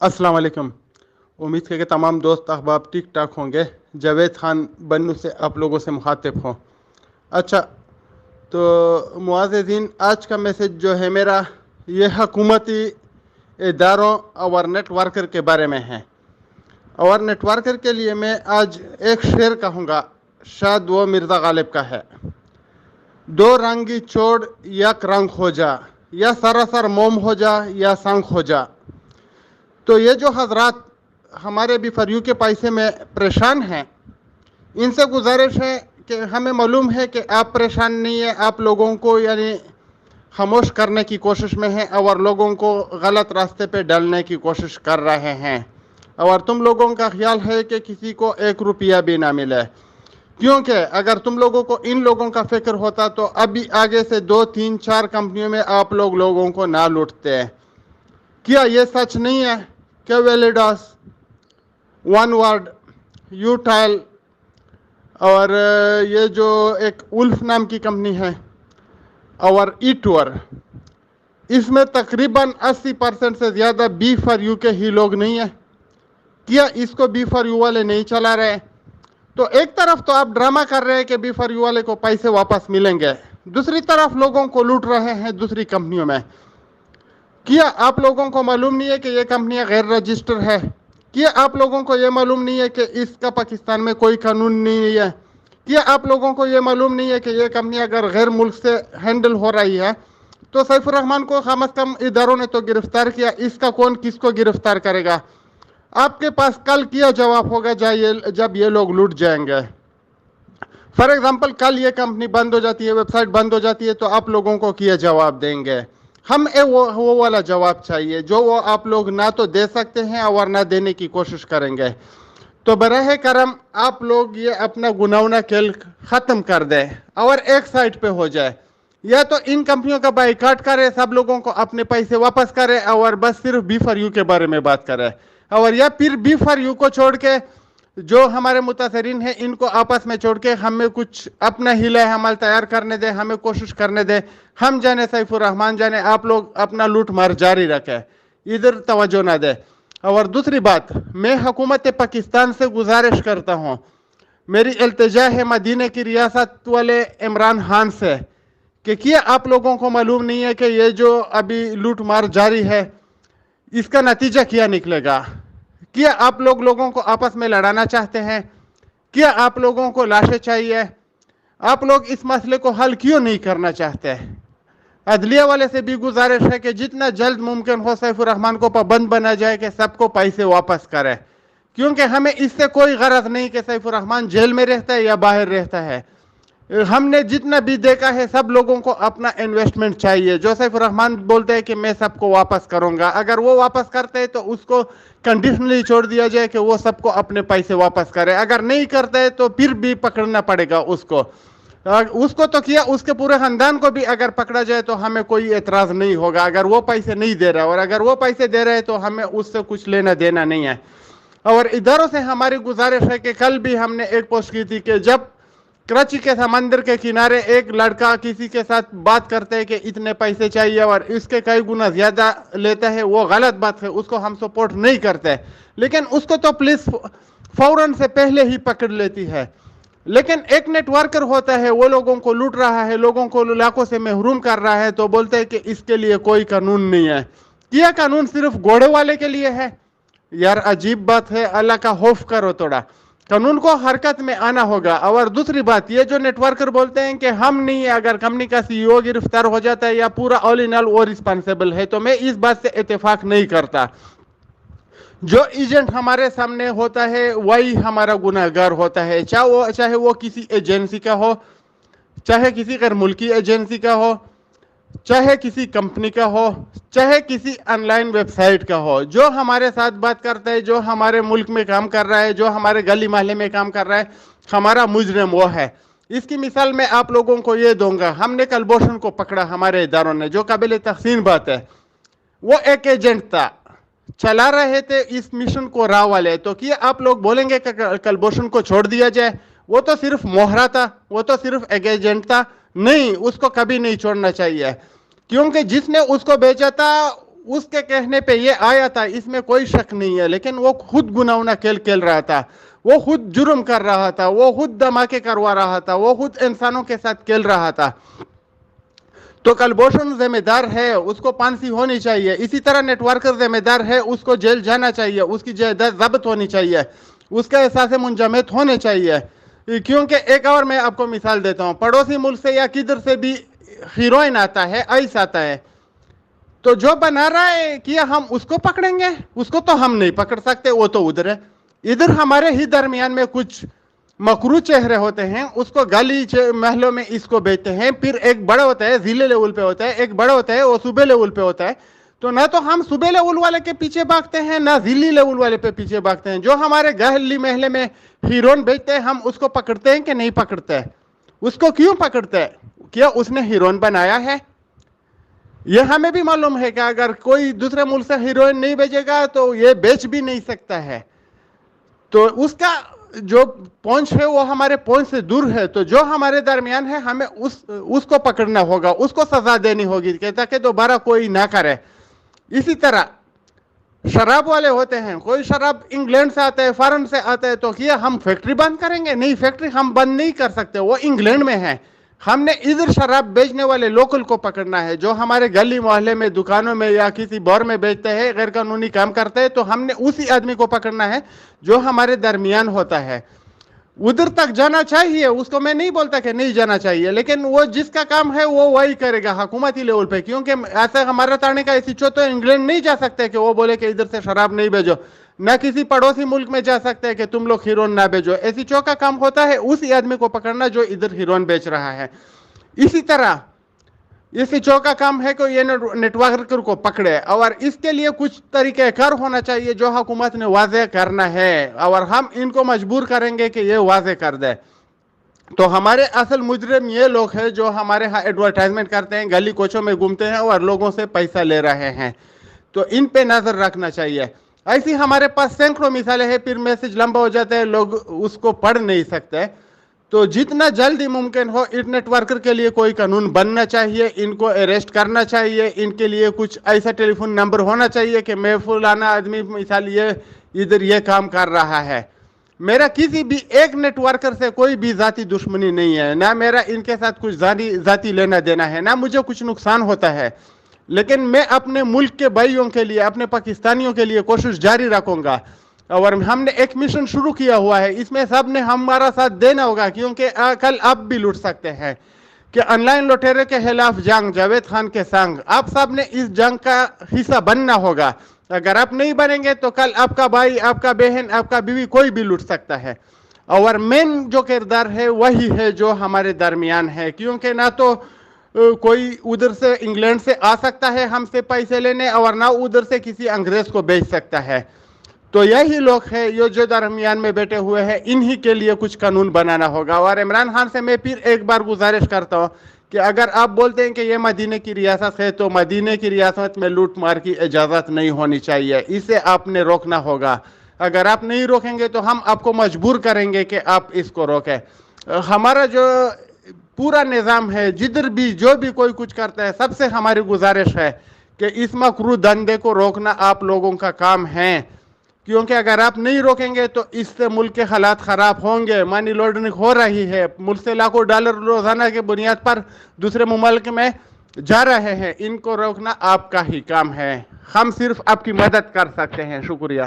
अस्सलाम वालेकुम। उम्मीद है कि तमाम दोस्त अहबाब ठीक ठाक होंगे। जावेद खान बन्नू से आप लोगों से मुखातिब हों। अच्छा, तो मुआज़िज़ीन, आज का मैसेज जो है मेरा, ये हकूमती इदारों और नेटवर्कर के बारे में है। और नेटवर्कर के लिए मैं आज एक शेर कहूँगा, शायद वो मिर्ज़ा गालिब का है। दो रंगी छोड़ यक रंग हो जा, या सरासर मोम हो जा या संग हो जा। तो ये जो हजरात हमारे भी फर यू के पैसे में परेशान हैं, इनसे गुजारिश है कि हमें मालूम है कि आप परेशान नहीं है, आप लोगों को यानी खामोश करने की कोशिश में हैं और लोगों को गलत रास्ते पे डालने की कोशिश कर रहे हैं। और तुम लोगों का ख्याल है कि किसी को 1 रुपया भी ना मिले, क्योंकि अगर तुम लोगों को इन लोगों का फिक्र होता तो अभी आगे से 2 3 4 कंपनियों में आप लोगों को ना लूटते। क्या ये सच नहीं है कि वेलिडास, वन वर्ड, यूटाइल और ये जो एक उल्फ नाम की कंपनी है और ई टूर, इसमें तकरीबन 80% से ज़्यादा बी फॉर यू के ही लोग नहीं है? क्या इसको बी फॉर यू वाले नहीं चला रहे? तो एक तरफ तो आप ड्रामा कर रहे हैं कि बी फॉर यू वाले को पैसे वापस मिलेंगे, दूसरी तरफ लोगों को लूट रहे हैं दूसरी कंपनियों में। क्या आप लोगों को मालूम नहीं है कि ये कंपनियां गैर रजिस्टर है? क्या आप लोगों को ये मालूम नहीं है कि इसका पाकिस्तान में कोई कानून नहीं है? क्या आप लोगों को ये मालूम नहीं है कि ये कंपनी अगर गैर मुल्क से हैंडल हो रही है तो सैफुर रहमान को कम अज कम इदारों ने तो गिरफ्तार किया, इसका कौन किसको गिरफ्तार करेगा? आपके पास कल क्या जवाब होगा जब ये लोग लूट जाएंगे? फॉर एग्जाम्पल, कल ये कंपनी बंद हो जाती है, वेबसाइट बंद हो जाती है, तो आप लोगों को क्या जवाब देंगे? हम वो वाला जवाब चाहिए जो वो आप लोग ना तो दे सकते हैं और ना देने की कोशिश करेंगे। तो बराह करम आप लोग ये अपना गुनावना खेल ख़त्म कर दें और एक साइड पे हो जाए, या तो इन कंपनियों का बाइकाट करे, सब लोगों को अपने पैसे वापस करे और बस सिर्फ बी फॉर यू के बारे में बात करे, और या फिर बी फॉर यू को छोड़ के जो हमारे मुतासरीन हैं इनको आपस में छोड़ के हमें कुछ अपना हिला हमल तैयार करने दे, हमें कोशिश करने दे। हम जाने सैफुर रहमान जाने, आप लोग अपना लूट मार जारी रखें, इधर तवज्जो ना दे। और दूसरी बात, मैं हुकूमत पाकिस्तान से गुजारिश करता हूँ, मेरी इल्तिजा है मदीने की रियासत वाले इमरान खान से कि क्या आप लोगों को मालूम नहीं है कि ये जो अभी लूट मार जारी है इसका नतीजा क्या निकलेगा? क्या आप लोगों को आपस में लड़ाना चाहते हैं? क्या आप लोगों को लाशें चाहिए? आप लोग इस मसले को हल क्यों नहीं करना चाहते? अदलिया वाले से भी गुजारिश है कि जितना जल्द मुमकिन हो सैफुर रहमान को पाबंद बना जाए कि सबको पैसे वापस करे, क्योंकि हमें इससे कोई गरज नहीं कि सैफुर रहमान जेल में रहता है या बाहर रहता है। हमने जितना भी देखा है सब लोगों को अपना इन्वेस्टमेंट चाहिए। जो सैफुर रहमान बोलते हैं कि मैं सबको वापस करूंगा, अगर वो वापस करते हैं तो उसको कंडीशनली छोड़ दिया जाए कि वो सबको अपने पैसे वापस करे, अगर नहीं करते हैं तो फिर भी पकड़ना पड़ेगा उसको तो किया, उसके पूरे खानदान को भी अगर पकड़ा जाए तो हमें कोई एतराज़ नहीं होगा, अगर वो पैसे नहीं दे रहा, और अगर वो पैसे दे रहे हैं तो हमें उससे कुछ लेना देना नहीं है। और इधरों से हमारी गुजारिश है कि कल भी हमने एक पोस्ट की थी कि जब कराची के समंदर के किनारे एक लड़का किसी के साथ बात करते हैं कि इतने पैसे चाहिए और इसके कई गुना ज़्यादा लेता है, वो गलत बात है, उसको हम सपोर्ट नहीं करते, लेकिन उसको तो पुलिस फौरन से पहले ही पकड़ लेती है। लेकिन एक नेटवर्कर होता है, वो लोगों को लूट रहा है, लोगों को लाखों से महरूम कर रहा है, तो बोलते हैं कि इसके लिए कोई कानून नहीं है। क्या कानून सिर्फ घोड़े वाले के लिए है? यार अजीब बात है, अल्लाह का खौफ करो, थोड़ा कानून को हरकत में आना होगा। और दूसरी बात, ये जो नेटवर्कर बोलते हैं कि हम नहीं है, अगर कंपनी का सीईओ गिरफ्तार हो जाता है या पूरा ऑल इन ऑल वो रिस्पॉन्सिबल है, तो मैं इस बात से इत्तेफाक नहीं करता। जो एजेंट हमारे सामने होता है वही हमारा गुनहगार होता है, चाहे वो किसी एजेंसी का हो, चाहे किसी गैर मुल्की एजेंसी का हो, चाहे किसी कंपनी का हो, चाहे किसी ऑनलाइन वेबसाइट का हो। जो हमारे साथ बात करता है, जो हमारे मुल्क में काम कर रहा है, जो हमारे गली मोहल्ले में काम कर रहा है, हमारा मुजरिम वो है। इसकी मिसाल मैं आप लोगों को ये दूंगा, हमने कलभूषण को पकड़ा हमारे इदारों ने, जो काबिल तहसीन बात है। वो एक एजेंट था, चला रहे थे इस मिशन को राव वाले, तो क्या आप लोग बोलेंगे कि कलभूषण को छोड़ दिया जाए? वो तो सिर्फ मोहरा था, वो तो सिर्फ एक एजेंट था। नहीं, उसको कभी नहीं छोड़ना चाहिए, क्योंकि जिसने उसको बेचा था اس کے کہنے پہ یہ آیا تھا، اس میں کوئی شک نہیں ہے، لیکن وہ خود گناہوں کھیل رہا تھا، وہ خود جرم کر رہا تھا، وہ خود دھماکے کروا رہا تھا، وہ خود انسانوں کے ساتھ کھیل رہا تھا. تو کلبھوشن ذمہ دار ہے، اس کو پھانسی ہونی چاہیے. اسی طرح نیٹ ورکر ذمہ دار ہے، اس کو جیل جانا چاہیے، اس کی جائیداد ضبط ہونی چاہیے، اس کا احساس منجمد ہونے چاہیے. کیونکہ ایک اور میں آپ کو مثال دیتا ہوں، پڑوسی ملک سے یا کدھر سے بھی ہیروئن آتا ہے، آئس آتا ہے، تو جو بنا رہا ہے کیا ہم اس کو پکڑیں گے؟ اس کو تو ہم نہیں پکڑ سکتے، وہ تو ادھر ہے. ادھر ہمارے ہی درمیان میں کچھ مکرو چہرے ہوتے ہیں، اس کو گلی محلوں میں اس کو بیچتے ہیں. پھر ایک بڑا ہوتا ہے ضلع لیول پہ ہوتا ہے، ایک بڑا ہوتا ہے وہ صوبے لیول پہ ہوتا ہے. تو نہ تو ہم صوبے لیول والے کے پیچھے بھاگتے ہیں، نہ ضلعی لیول والے پہ پیچھے بھاگتے ہیں. جو ہمارے گلی محلے میں ہیروئن بیچتے ہیں، ہم اس کو پکڑتے ہیں کہ نہیں پکڑتے؟ اس کو کیوں پکڑتے ہیں؟ کیا اس نے ہیروئن بنایا ہے؟ یہ ہمیں بھی معلوم ہے کہ اگر کوئی دوسرے ملک سے ہیروئن نہیں بیچے گا تو یہ بیچ بھی نہیں سکتا ہے. تو اس کا جو پہنچ ہے وہ ہمارے پہنچ سے دور ہے. تو جو ہمارے درمیان ہے ہمیں اس کو پکڑنا ہوگا، اس کو سزا دینی ہوگی تاکہ دوبارہ کوئی نہ کرے. اسی طرح شراب والے ہوتے ہیں، کوئی شراب انگلینڈ سے آتا ہے، فارن سے آتا ہے، تو کیا ہم فیکٹری بند کریں گے؟ نہیں، فیکٹری ہم بند نہیں کر سکتے، وہ انگلینڈ میں ہے. ہم نے ادھر شراب بیچنے والے لوکل کو پکڑنا ہے، جو ہمارے گلی محلے میں دکانوں میں یا کسی بار میں بیچتے ہیں، غیر قانونی کام کرتے ہیں. تو ہم نے اسی آدمی کو پکڑنا ہے جو ہمارے درمیان ہوتا ہے. ادھر تک جانا چاہیے، اس کو میں نہیں بولتا کہ نہیں جانا چاہیے، لیکن وہ جس کا کام ہے وہ وہی کرے گا حکومتی لیول پہ. کیونکہ ایسا ہمارا تانے کا ایسی چو تو انگلینڈ نہیں جا سکتے کہ وہ بولے کہ ادھر سے شراب نہیں بھیجو، نہ کسی پڑوسی ملک میں جا سکتے ہیں کہ تم لوگ ہیروئن نہ بھیجو. ایسی چو کا کام ہوتا ہے اسی آدمی کو پکڑنا جو ادھر ہیروئن بیچ رہا ہے. اسی طرح اسی چو کا کام ہے کہ یہ نیٹ ورکر کو پکڑے، اور اس کے لیے کچھ طریقہ کار ہونا چاہیے جو حکومت نے واضح کرنا ہے، اور ہم ان کو مجبور کریں گے کہ یہ واضح کر دے. تو ہمارے اصل مجرم یہ لوگ ہیں جو ہمارے ہاں ایڈورٹائزمنٹ کرتے ہیں، گلی کوچوں میں گھومتے ہیں اور لوگوں سے پیسہ لے رہے ہیں. تو ان پہ نظر رکھنا چاہیے. ایسی ہمارے پاس سینکڑوں مثالیں ہیں، پھر میسج لمبا ہو جاتا ہے، لوگ اس کو پڑھ نہیں سکتے. تو جتنا جلدی ممکن ہو نیٹ ورکر کے لیے کوئی قانون بننا چاہیے، ان کو اریسٹ کرنا چاہیے. ان کے لیے کچھ ایسا ٹیلی فون نمبر ہونا چاہیے کہ میں فلانا آدمی مثال یہ ادھر یہ کام کر رہا ہے. میرا کسی بھی ایک نیٹ ورکر سے کوئی بھی ذاتی دشمنی نہیں ہے، نہ میرا ان کے ساتھ کچھ ذاتی لینا دینا ہے، نہ مجھے کچھ نقصان ہوتا ہے. لیکن میں اپنے ملک کے بھائیوں کے لیے، اپنے پاکستانیوں کے لیے کوشش جاری رکھوں گا. اور ہم نے ایک مشن شروع کیا ہوا ہے، اس میں سب نے ہمارا ساتھ دینا ہوگا، کیونکہ کل آپ بھی لوٹ سکتے ہیں. کہ آن لائن لٹیرے کے خلاف جنگ، جاوید خان کے سنگ، آپ سب نے اس جنگ کا حصہ بننا ہوگا. اگر آپ نہیں بنیں گے تو کل آپ کا بھائی، آپ کا بہن، آپ کا بیوی کوئی بھی لوٹ سکتا ہے. اور مین جو کردار ہے وہی ہے جو ہمارے درمیان ہے، کیونکہ نہ تو کوئی ادھر سے انگلینڈ سے آ سکتا ہے ہم سے پیسے لینے، اور نہ ادھر سے کسی انگریز کو بیچ سکتا ہے. تو یہی لوگ ہیں جو درمیان میں بیٹھے ہوئے ہیں، انہی کے لیے کچھ قانون بنانا ہوگا. اور عمران خان سے میں پھر ایک بار گزارش کرتا ہوں کہ اگر آپ بولتے ہیں کہ یہ مدینے کی ریاست ہے، تو مدینے کی ریاست میں لوٹ مار کی اجازت نہیں ہونی چاہیے. اسے آپ نے روکنا ہوگا. اگر آپ نہیں روکیں گے تو ہم آپ کو مجبور کریں گے کہ آپ اس کو روکیں. ہمارا جو پورا نظام ہے، جدھر بھی جو بھی کوئی کچھ کرتا ہے، سب سے ہماری گزارش ہے کہ اس مکروہ دھندے کو روکنا آپ لوگوں کا کام ہے. کیونکہ اگر آپ نہیں روکیں گے تو اس سے ملک کے حالات خراب ہوں گے. منی لانڈرنگ ہو رہی ہے، ملک سے لاکھوں ڈالر روزانہ کے بنیاد پر دوسرے ممالک میں جا رہے ہیں. ان کو روکنا آپ کا ہی کام ہے. ہم صرف آپ کی مدد کر سکتے ہیں. شکریہ.